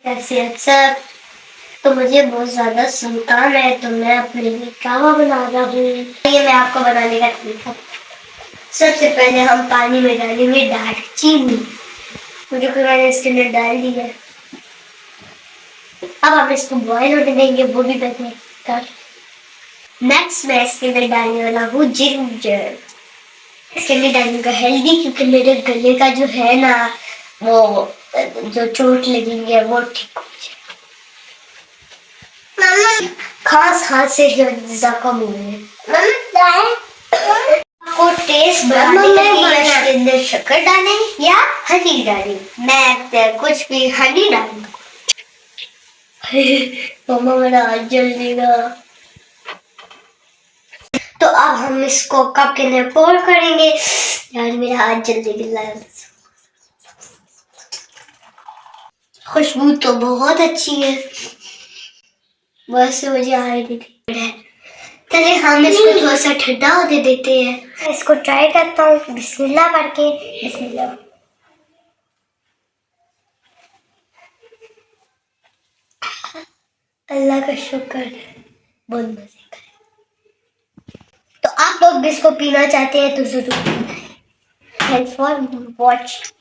कैसे सब। तो मुझे बहुत ज़्यादा जुकाम है तो मैं अपने लिए कहवा बना रहा हूँ। ये मैं आपको बनाने का तरीका। सबसे पहले हम पानी में डालेंगे दालचीनी, जो कि मैंने इसके अंदर डाल दी है। अब हम इसको बॉयल होने देंगे, वो भी पहले कर। नेक्स्ट मैं इसके अंदर डालने वाला हूँ जिंजर। इसके अंदर डालूंगा हल्दी, क्योंकि मेरे गले का जो है ना, वो जो चोट लगी है वो ठीक हो जाए। खास से जो जख्म हुए हैं। आपको टेस्ट बढ़ाने के लिए इसके अंदर शक्कर डालें या हनी डालें। मैं कुछ भी हनी डालूंगा। मम्मा मेरा हाथ जल देगा। तो अब हम इसको कप के अंदर पोर करेंगे। यार मेरा हाथ जल्दी गिला है। खुशबू तो बहुत अच्छी है, वैसे मुझे आ रही थी। चलिए हम इसको थोड़ा सा ठंडा होने देते हैं। इसको ट्राई करता हूँ बिस्मिल्लाह करके। बिस्मिल्लाह। अल्लाह का शुक्र है, बहुत मजे का है। तो आप लोग भी इसको पीना चाहते हैं तो जरूर पीना है। Thanks for watch.